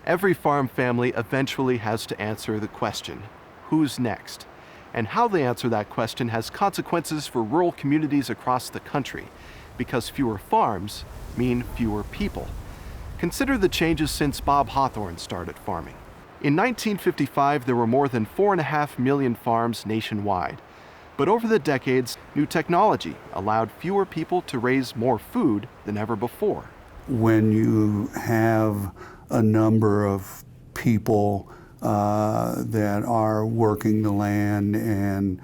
Every farm family eventually has to answer the question, who's next? And how they answer that question has consequences for rural communities across the country, because fewer farms mean fewer people. Consider the changes since Bob Hawthorne started farming. In 1955, there were more than 4.5 million farms nationwide. But over the decades, new technology allowed fewer people to raise more food than ever before. When you have a number of people that are working the land and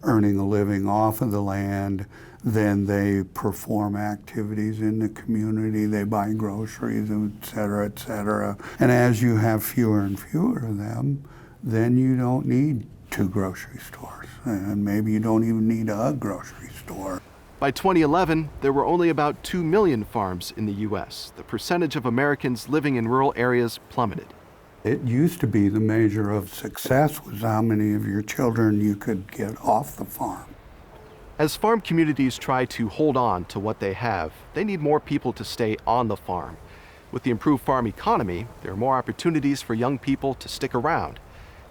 earning a living off of the land, then they perform activities in the community, they buy groceries, et cetera, et cetera. And as you have fewer and fewer of them, then you don't need 2 grocery stores, and maybe you don't even need a grocery store. By 2011, there were only about 2 million farms in the U.S. The percentage of Americans living in rural areas plummeted. It used to be the measure of success was how many of your children you could get off the farm. As farm communities try to hold on to what they have, they need more people to stay on the farm. With the improved farm economy, there are more opportunities for young people to stick around.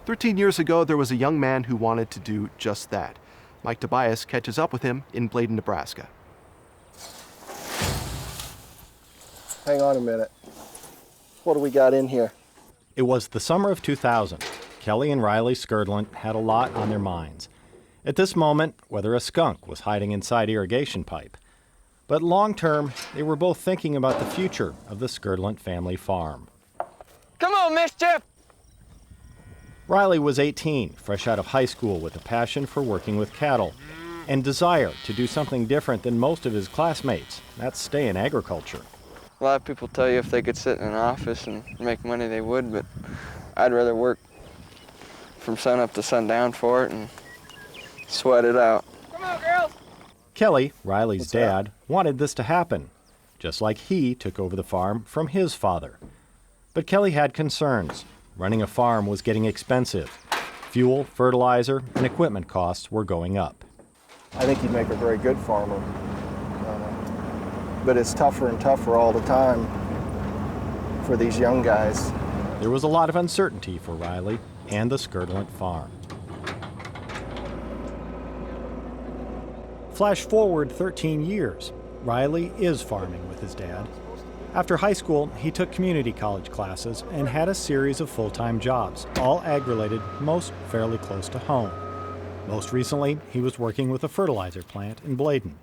13 years ago, there was a young man who wanted to do just that. Mike Tobias catches up with him in Bladen, Nebraska. Hang on a minute. What do we got in here? It was the summer of 2000. Kelly and Riley Skurdlant had a lot on their minds. At this moment, whether a skunk was hiding inside irrigation pipe. But long term, they were both thinking about the future of the Skurdlant family farm. Come on, Mischief! Riley was 18, fresh out of high school with a passion for working with cattle and desire to do something different than most of his classmates. That's stay in agriculture. A lot of people tell you if they could sit in an office and make money, they would, but I'd rather work from sun up to sundown for it and sweat it out. Come on, girls! Kelly, Riley's dad, wanted this to happen, just like he took over the farm from his father. But Kelly had concerns. Running a farm was getting expensive. Fuel, fertilizer, and equipment costs were going up. I think you'd make a very good farmer. But it's tougher and tougher all the time for these young guys. There was a lot of uncertainty for Riley and the Skurdlant farm. Flash forward 13 years. Riley is farming with his dad. After high school, he took community college classes and had a series of full-time jobs, all ag-related, most fairly close to home. Most recently, he was working with a fertilizer plant in Bladen.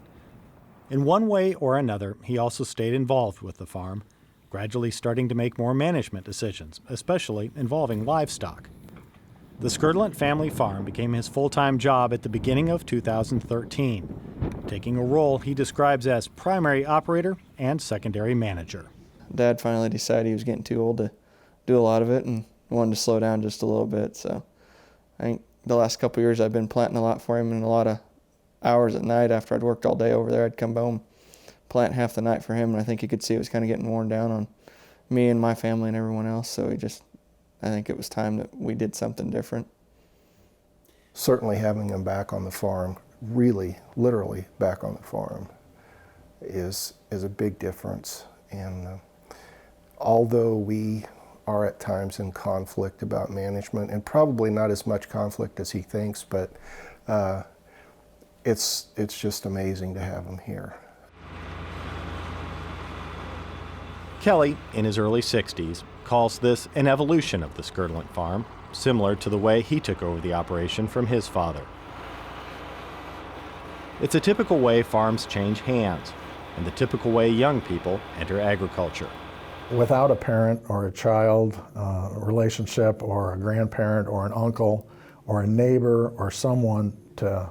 In one way or another, he also stayed involved with the farm, gradually starting to make more management decisions, especially involving livestock. The Skurdlant family farm became his full-time job at the beginning of 2013, taking a role he describes as primary operator and secondary manager. Dad finally decided he was getting too old to do a lot of it and wanted to slow down just a little bit. So I think the last couple of years I've been planting a lot for him, and a lot of hours at night after I'd worked all day over there, I'd come home, plant half the night for him, and I think he could see it was kind of getting worn down on me and my family and everyone else. So I think it was time that we did something different. Certainly having him back on the farm, really, literally back on the farm, is a big difference. And although we are at times in conflict about management, and probably not as much conflict as he thinks, but it's just amazing to have him here. Kelly, in his early 60s, calls this an evolution of the Skurdlant farm, similar to the way he took over the operation from his father. It's a typical way farms change hands, and the typical way young people enter agriculture. Without a parent or a child relationship, or a grandparent or an uncle or a neighbor or someone to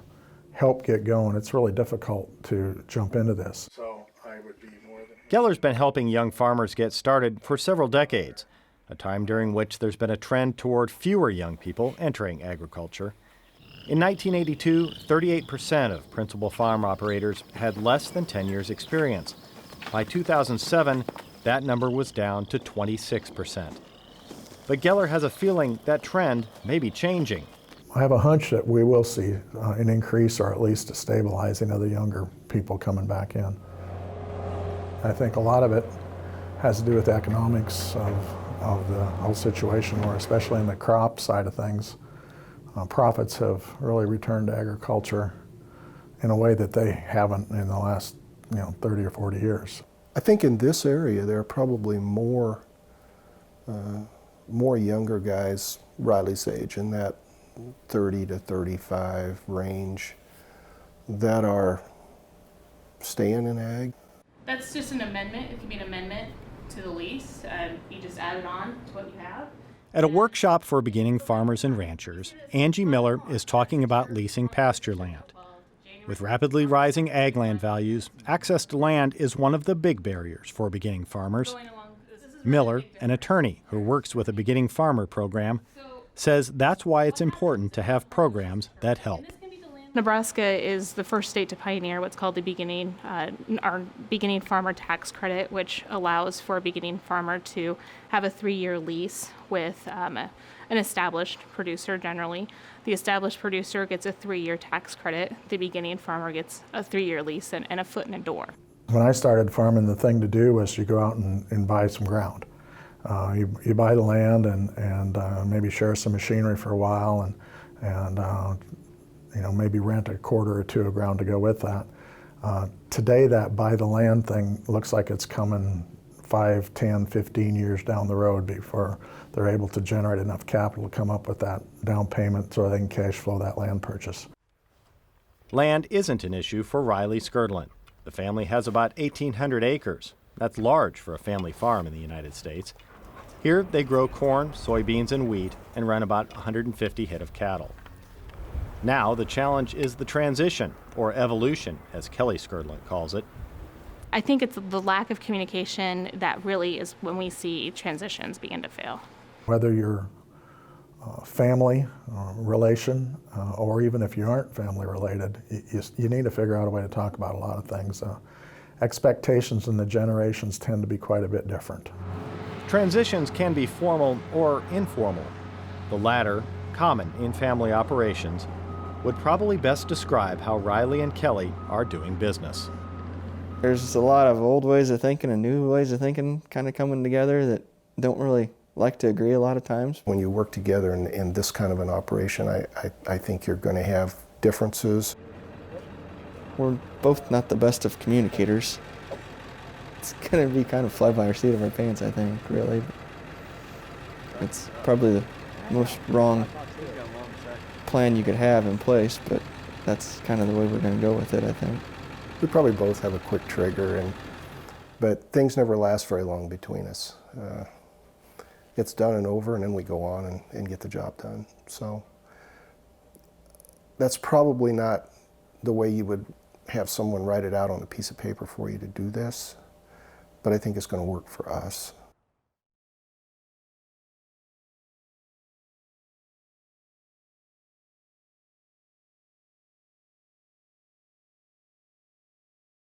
help get going, it's really difficult to jump into this. So I would be more than... Geller's been helping young farmers get started for several decades, a time during which there's been a trend toward fewer young people entering agriculture. In 1982, 38% of principal farm operators had less than 10 years' experience. By 2007, that number was down to 26%. But Geller has a feeling that trend may be changing. I have a hunch that we will see an increase, or at least a stabilizing of the younger people coming back in. I think a lot of it has to do with the economics of the whole situation, where especially in the crop side of things, profits have really returned to agriculture in a way that they haven't in the last 30 or 40 years. I think in this area there are probably more younger guys Riley's age, in that 30 to 35 range, that are staying in ag. That's just an amendment. It can be an amendment to the lease. You just add it on to what you have. At a workshop for beginning farmers and ranchers, Angie Miller is talking about leasing pasture land. With rapidly rising ag land values, access to land is one of the big barriers for beginning farmers. Miller, an attorney who works with a beginning farmer program, says that's why it's important to have programs that help. Nebraska is the first state to pioneer what's called our beginning farmer tax credit, which allows for a beginning farmer to have a 3-year lease with an established producer generally. The established producer gets a 3-year tax credit. The beginning farmer gets a 3-year lease and a foot in the door. When I started farming, the thing to do was you go out and buy some ground. You buy the land and maybe share some machinery for a while and maybe rent a quarter or two of ground to go with that. Today that buy the land thing looks like it's coming 5, 10, 15 years down the road before they're able to generate enough capital to come up with that down payment so they can cash flow that land purchase. Land isn't an issue for Riley Skurdlin. The family has about 1,800 acres. That's large for a family farm in the United States. Here they grow corn, soybeans, and wheat and run about 150 head of cattle. Now the challenge is the transition, or evolution, as Kelly Skurdlin calls it. I think it's the lack of communication that really is when we see transitions begin to fail. Whether you're family, relation, or even if you aren't family related, you need to figure out a way to talk about a lot of things. Expectations in the generations tend to be quite a bit different. Transitions can be formal or informal. The latter, common in family operations, would probably best describe how Riley and Kelly are doing business. There's a lot of old ways of thinking and new ways of thinking kind of coming together that don't really like to agree a lot of times. When you work together in this kind of an operation, I think you're going to have differences. We're both not the best of communicators. It's going to be kind of fly by our seat of our pants, I think, really. It's probably the most wrong plan you could have in place, but that's kind of the way we're going to go with it, I think. We probably both have a quick trigger, but things never last very long between us. It's done and over, and then we go on and get the job done. So that's probably not the way you would have someone write it out on a piece of paper for you to do this, but I think it's going to work for us.